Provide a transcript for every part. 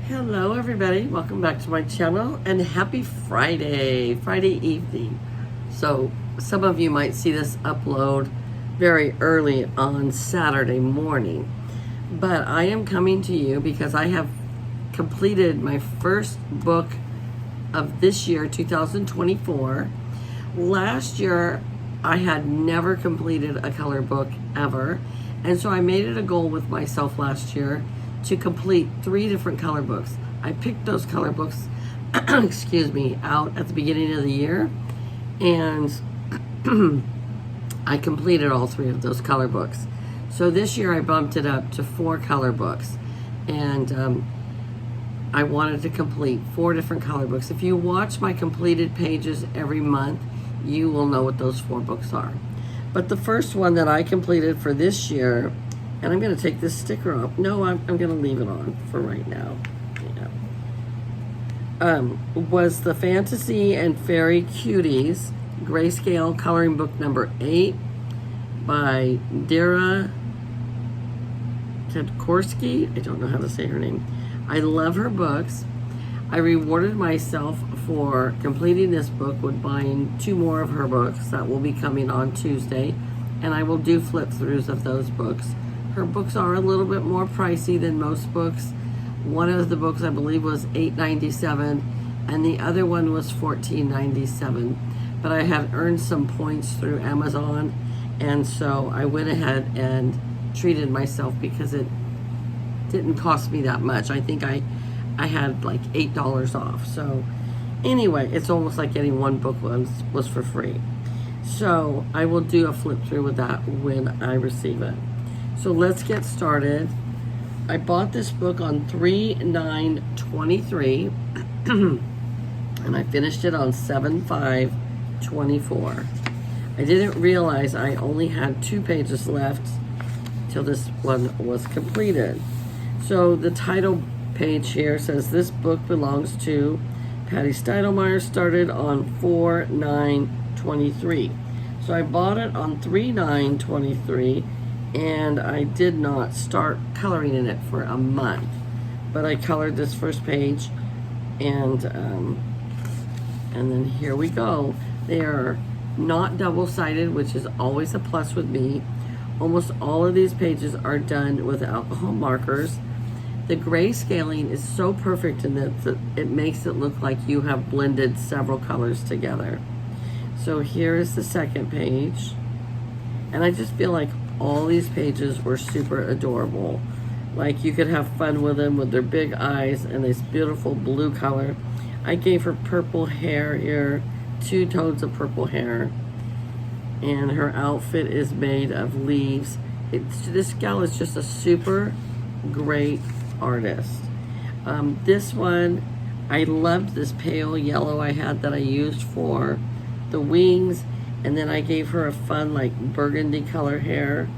Hello everybody, welcome back to my channel and happy Friday evening. So some of you might see this upload very early on Saturday morning, but I am coming to you because I have completed my first book of this year, 2024. Last year I had never completed a color book ever, and so I made it a goal with myself last year to complete 3 different color books. I picked those color books excuse me, out at the beginning of the year, and I completed all 3 of those color books. So this year I bumped it up to 4 color books, and I wanted to complete 4 different color books. If you watch my completed pages every month, you will know what those 4 books are. But the first one that I completed for this year, and I'm going to take this sticker off. No, I'm going to leave it on for right now. Yeah. Was the Fantasy and Fairy Cuties Grayscale Coloring Book number 8 by Dara Tedkorsky. I don't know how to say her name. I love her books. I rewarded myself for completing this book with buying 2 more of her books that will be coming on Tuesday, and I will do flip throughs of those books. Her books are a little bit more pricey than most books. One of the books I believe was $8.97 and the other one was $14.97. But I had earned some points through Amazon, and so I went ahead and treated myself because it didn't cost me that much. I think I had like $8 off. So anyway, it's almost like getting one book was for free. So I will do a flip through with that when I receive it. So let's get started. I bought this book on 3/9/23 and I finished it on 7/5/24. I didn't realize I only had 2 pages left till this one was completed. So the title page here says this book belongs to Patty Steidelmeyer, started on 4/9/23. So I bought it on 3/9/23, and I did not start coloring in it for a month, but I colored this first page, and then here we go. They are not double-sided, which is always a plus with me. Almost all of these pages are done with alcohol markers. The grayscaling is so perfect in that it makes it look like you have blended several colors together. So here is the second page, and I just feel like all these pages were super adorable. Like you could have fun with them with their big eyes and this beautiful blue color. I gave her purple hair here, 2 tones of purple hair, and her outfit is made of leaves. This gal is just a super great artist. This one, I loved this pale yellow I had that I used for the wings, and then I gave her a fun like burgundy color hair.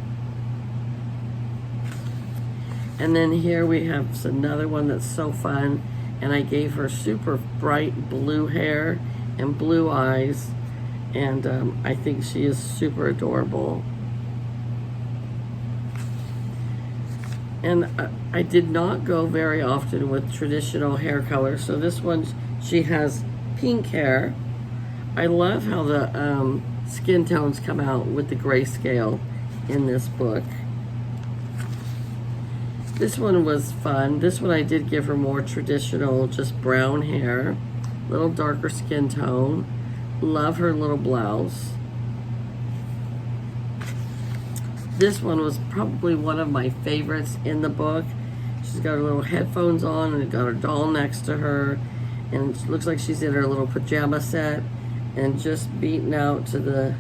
And then here we have another one that's so fun, and I gave her super bright blue hair and blue eyes, and I think she is super adorable. And I did not go very often with traditional hair color, so this one, she has pink hair. I love how the skin tones come out with the grayscale in this book. This one was fun. This one I did give her more traditional, just brown hair, little darker skin tone. Love her little blouse. This one was probably one of my favorites in the book. She's got her little headphones on and got her doll next to her, and it looks like she's in her little pajama set and just beating out to the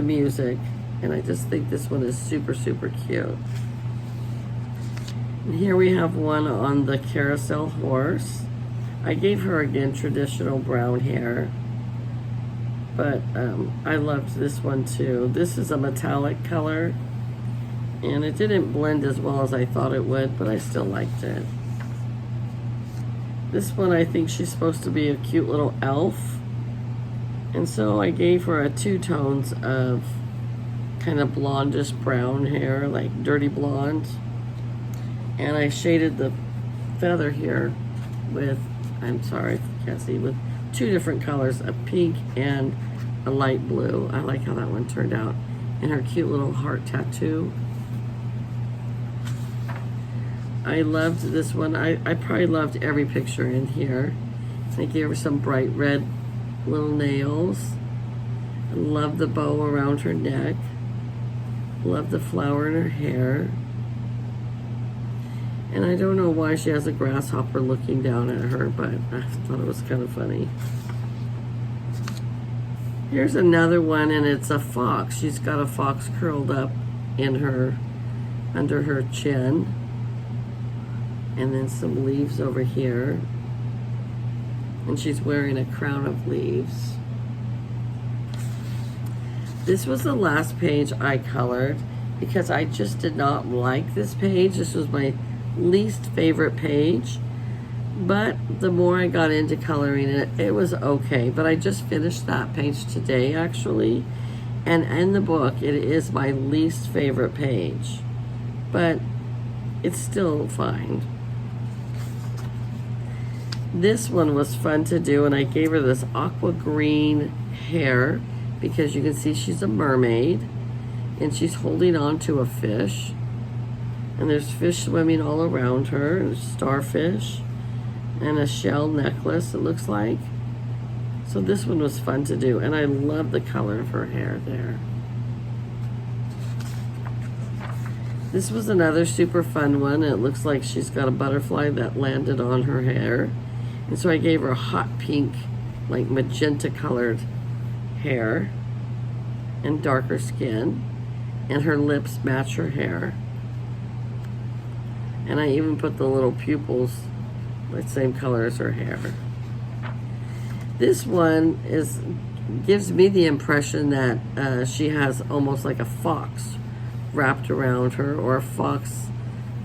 music. And I just think this one is super cute. And here we have one on the carousel horse. I gave her again traditional brown hair, but I loved this one too. This is a metallic color, and it didn't blend as well as I thought it would, but I still liked it. This one, I think she's supposed to be a cute little elf, and so I gave her 2 tones of kind of blondish brown hair, like dirty blonde, and I shaded the feather here with, I'm sorry, you can't see, with two different colors, a pink and a light blue. I like how that one turned out. And her cute little heart tattoo. I loved this one. I probably loved every picture in here. I gave her some bright red little nails. I love the bow around her neck. Love the flower in her hair. And I don't know why she has a grasshopper looking down at her, but I thought it was kind of funny. Here's another one, and it's a fox. She's got a fox curled up in her, under her chin. And then some leaves over here. And she's wearing a crown of leaves. This was the last page I colored because I just did not like this page. This was my least favorite page. But the more I got into coloring it, it was okay. But I just finished that page today, actually. And in the book, it is my least favorite page. But it's still fine. This one was fun to do, and I gave her this aqua green hair because you can see she's a mermaid and she's holding on to a fish, and there's fish swimming all around her. There's starfish and a shell necklace, it looks like. So this one was fun to do, and I love the color of her hair there. This was another super fun one. It looks like she's got a butterfly that landed on her hair. And so I gave her a hot pink, like magenta colored hair and darker skin. And her lips match her hair. And I even put the little pupils the same color as her hair. This one gives me the impression that she has almost like a fox wrapped around her, or a fox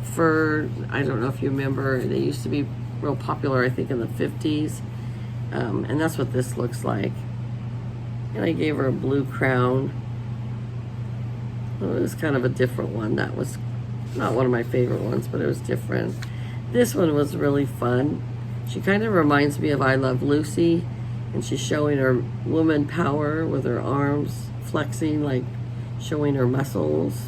fur. I don't know if you remember, they used to be real popular, I think, in the 50s. And that's what this looks like. And I gave her a blue crown. Well, it was kind of a different one. That was not one of my favorite ones, but it was different. This one was really fun. She kind of reminds me of I Love Lucy, and she's showing her woman power with her arms flexing, like showing her muscles.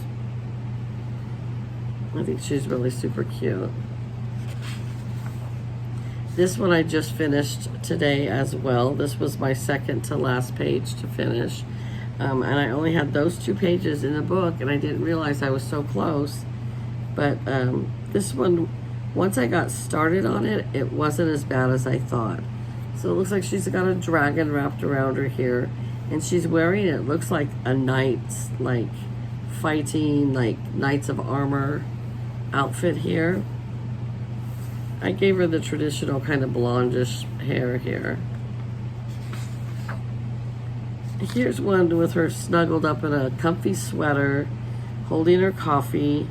I think she's really super cute. This one I just finished today as well. This was my second to last page to finish. And I only had those 2 pages in the book, and I didn't realize I was so close. But this one, once I got started on it, it wasn't as bad as I thought. So it looks like she's got a dragon wrapped around her here, and she's wearing, it looks like a knight's, like fighting, like Knights of Armor outfit here. I gave her the traditional kind of blondish hair here. Here's one with her snuggled up in a comfy sweater, holding her coffee,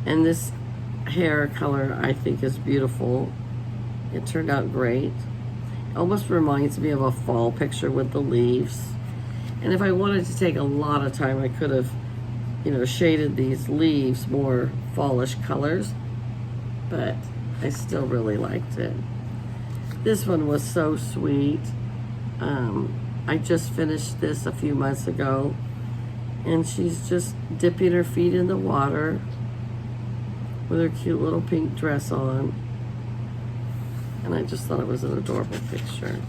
and this hair color I think is beautiful. It turned out great. It almost reminds me of a fall picture with the leaves. And if I wanted to take a lot of time, I could have, shaded these leaves more fallish colors, but I still really liked it. This one was so sweet. I just finished this a few months ago, and she's just dipping her feet in the water with her cute little pink dress on. And I just thought it was an adorable picture.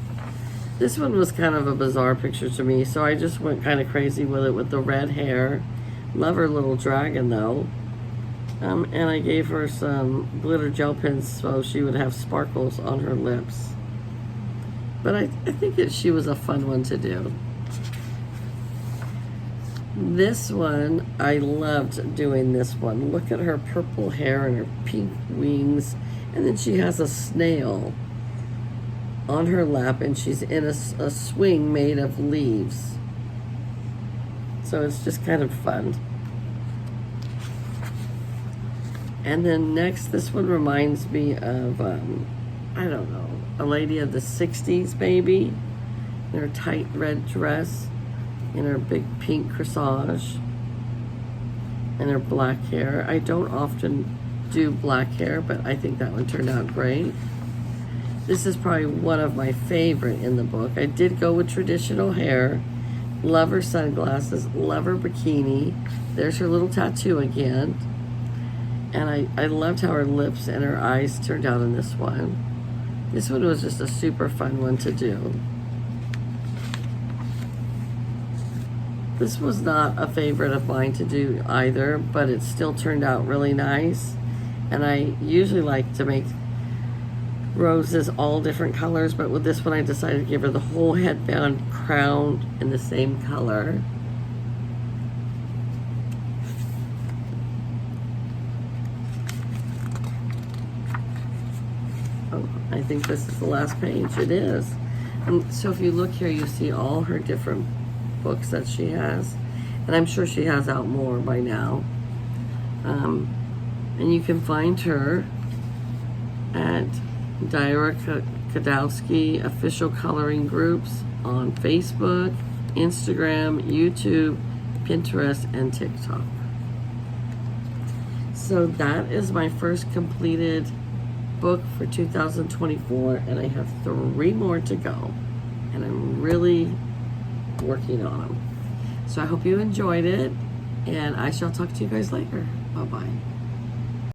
This one was kind of a bizarre picture to me, so I just went kind of crazy with it with the red hair. Love her little dragon though. And I gave her some glitter gel pens so she would have sparkles on her lips. But I think that she was a fun one to do. This one, I loved doing this one. Look at her purple hair and her pink wings. And then she has a snail on her lap, and she's in a swing made of leaves. So it's just kind of fun. And then next, this one reminds me of, I don't know, a lady of the 60s maybe, in her tight red dress, in her big pink corsage, and her black hair. I don't often do black hair, but I think that one turned out great. This is probably one of my favorite in the book. I did go with traditional hair. Love her sunglasses, love her bikini. There's her little tattoo again. And I loved how her lips and her eyes turned out in this one. This one was just a super fun one to do. This was not a favorite of mine to do either, but it still turned out really nice. And I usually like to make roses all different colors, but with this one I decided to give her the whole headband crown in the same color. Oh, I think this is the last page. It is. And so if you look here, you see all her different books that she has, and I'm sure she has out more by now. And you can find her at Diara Kadowski Official Coloring Groups on Facebook, Instagram, YouTube, Pinterest, and TikTok. So that is my first completed book for 2024, and I have 3 more to go, and I'm really working on them. So I hope you enjoyed it, and I shall talk to you guys later. Bye-bye.